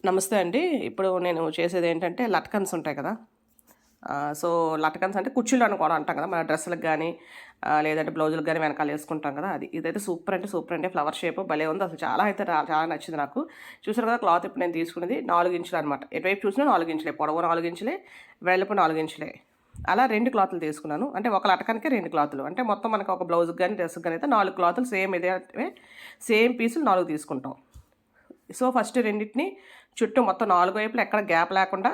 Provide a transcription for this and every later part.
నమస్తే అండి. ఇప్పుడు నేను చేసేది ఏంటంటే లట్కన్స్ ఉంటాయి కదా! సో, లట్కన్స్ అంటే కుచ్చిళ్ళు అని కూడా అంటాం కదా! మన డ్రెస్సులకు గానీ, లేదంటే బ్లౌజులకు గానీ వెనకాల ఏసుకుంటాం కదా! అది. ఇదైతే సూపర్ అంటే సూపర్ అండి. ఫ్లవర్ షేప్ భలే ఉంది. అసలు చాలా అయితే చాలా నచ్చింది నాకు. చూసారు కదా! క్లాత్ ఇప్పుడు నేను తీసుకున్నది 4 ఇంచులనమాట. ఎటువైపు చూసినా 4 ఇంచులే. పొడవు 4 ఇంచులే, వెడల్పు 4 ఇంచులే. అలా 2 క్లాతులు తీసుకున్నాను. అంటే ఒక లటకన్‌కి 2 క్లాతులు. అంటే మొత్తం మనకు ఒక బ్లౌజ్‌కి గానీ, డ్రెస్‌కి గానీ అయితే 4 క్లాతులు సేమ్ ఇదే సేమ్ పీసులు 4 తీసుకుంటాం. సో, ఫస్ట్ రెండిటిని చుట్టూ మొత్తం 4 వైపులా ఎక్కడ గ్యాప్ లేకుండా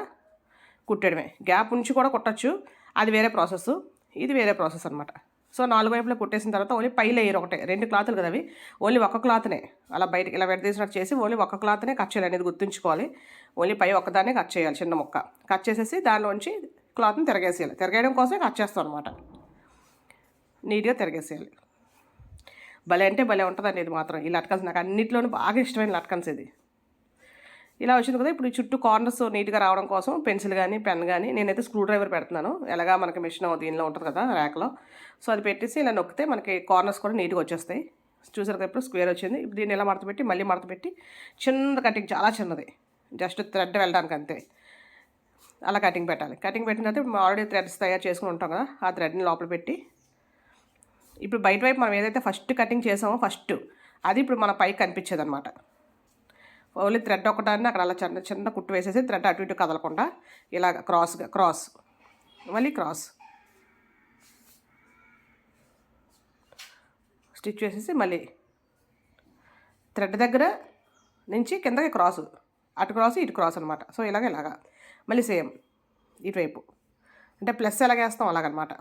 కుట్టడమే. గ్యాప్ ఉంచి కూడా కుట్టొచ్చు. అది వేరే ప్రాసెస్సు. ఇది వేరే ప్రాసెస్ అనమాట. సో, 4 వైపులా కుట్టేసిన తర్వాత ఓన్లీ పై లేయర్ ఒకటే. 2 క్లాతులు కదా అవి. ఓన్లీ ఒక క్లాత్‌నే అలా బయటకి ఇలా విడదీసినట్టు చేసి ఓన్లీ ఒక క్లాత్‌నే కట్ చేయాలనేది గుర్తుంచుకోవాలి. ఓన్లీ పై ఒక్కదాన్నే కట్ చేయాలి చిన్న ముక్క. కట్ చేసేసి దానిలోంచి క్లాత్‌ని తిరగేసేయాలి. తిరగేయడం కోసమే కట్ చేస్తాం అనమాట. నీట్‌గా తిరగేసేయాలి. భలే అంటే భలే ఉంటదండి ఇది మాత్రం. ఈ లట్కన్స్ నాకు అన్నిట్లోనూ బాగా ఇష్టమైన లట్కన్స్ ఇది. ఇలా వచ్చింది కదా! ఇప్పుడు ఈ చుట్టూ కార్నర్స్ నీట్‌గా రావడం కోసం పెన్సిల్ గానీ, పెన్ గానీ నేనైతే స్క్రూ డ్రైవర్ పెడుతున్నాను. ఎలాగా మనకి మిషన్ దీనిలో ఉంటది కదా! ర్యాక్‌లో. సో, అది పెట్టేసి ఇలా నొక్కితే మనకి కార్నర్స్ కూడా నీట్‌గా వచ్చేస్తాయి. చూసారు కదా! ఇప్పుడు స్క్వేర్ వచ్చింది. ఇప్పుడు దీన్ని ఇలా మడతపెట్టి మళ్ళీ మడతపెట్టి చిన్న కటింగ్ చాలా చిన్నది. జస్ట్ థ్రెడ్ వెళ్ళడానికి అంతే. అలా కటింగ్ పెట్టాలి. కటింగ్ పెట్టిన తర్వాత ఇప్పుడు మనం ఆల్రెడీ థ్రెడ్స్ తయారు చేసుకొని ఉంటాం కదా! ఆ థ్రెడ్‌ని లోపల పెట్టి ఇప్పుడు బయట వైపు మనం ఏదైతే ఫస్ట్ కటింగ్ చేసామో అది ఇప్పుడు మన పైకి కనిపించేదనమాట. ఓన్లీ థ్రెడ్ ఒకటాన్ని అక్కడ అలా చిన్న చిన్న కుట్టు వేసేసి థ్రెడ్ అటు ఇటు కదలకుండా ఇలా క్రాస్ మళ్ళీ క్రాస్ స్టిచ్ వేసేసి మళ్ళీ థ్రెడ్ దగ్గర నుంచి కిందకి అటు క్రాస్ ఇటు క్రాస్ అనమాట. సో ఇలాగా మళ్ళీ సేమ్ ఇటువైపు అంటే ప్లస్ ఎలాగేస్తాం అలాగనమాట.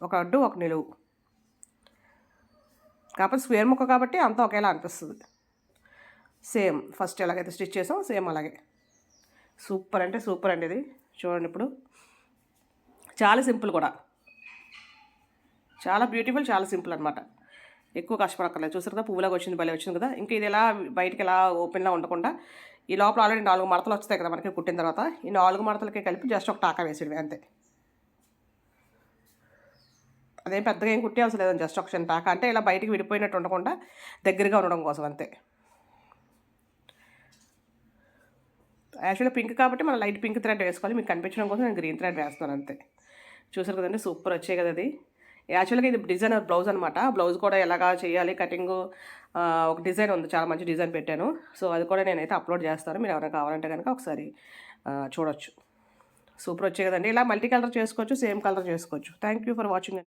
ఒక అడ్డు ఒక నిలువు. కాకపోతే స్క్వేర్ ముక్క కాబట్టి అంతా ఒకేలా అనిపిస్తుంది. సేమ్ ఫస్ట్ ఎలాగైతే స్టిచ్ చేసాం సేమ్ అలాగే. సూపర్ అంటే సూపర్ అండి ఇది. చూడండి ఇప్పుడు చాలా సింపుల్ కూడా. చాలా బ్యూటిఫుల్, చాలా సింపుల్ అనమాట. ఎక్కువ కష్టపడక్కర్లేదు. చూసారు కదా పువ్వులాగా వచ్చింది, భలే వచ్చింది కదా! ఇంకా ఇది ఎలా బయటికి ఎలా ఓపెన్‌లా ఉండకుండా ఈ లోపల ఆల్రెడీ 4 మడతలు వస్తాయి కదా మనకి కుట్టిన తర్వాత. ఈ 4 మడతలకి కలిపి జస్ట్ ఒక టాకా వేసేయడమే అంతే. అదేం పెద్దగా ఏం కుట్టే అవసరం లేదండి. జస్ట్ ఒక చిన్న టాకా అంటే ఇలా బయటికి విడిపోయినట్టు ఉండకుండా దగ్గరగా ఉండడం కోసం అంతే. యాక్చువల్గా పింక్ కాబట్టి మనం లైట్ పింక్ థ్రెడ్ వేసుకోవాలి. మీకు కనిపించడం కోసం నేను గ్రీన్ థ్రెడ్ వేస్తున్నాను అంతే. చూసారు కదండి సూపర్ వచ్చాయి కదా అది. యాక్చువల్గా ఇది డిజైనర్ బ్లౌజ్ అనమాట. బ్లౌజ్ కూడా ఎలాగా చేయాలి కటింగు ఒక డిజైన్ ఉంది. చాలా మంచి డిజైన్ పెట్టాను. సో అది కూడా నేనైతే అప్లోడ్ చేస్తాను. మీరు ఎవరైనా కావాలంటే కనుక ఒకసారి చూడొచ్చు. సూపర్ వచ్చాయి కదండి. ఇలా మల్టీ కలర్ చేసుకోవచ్చు, సేమ్ కలర్ చేసుకోవచ్చు. Thank you for watching.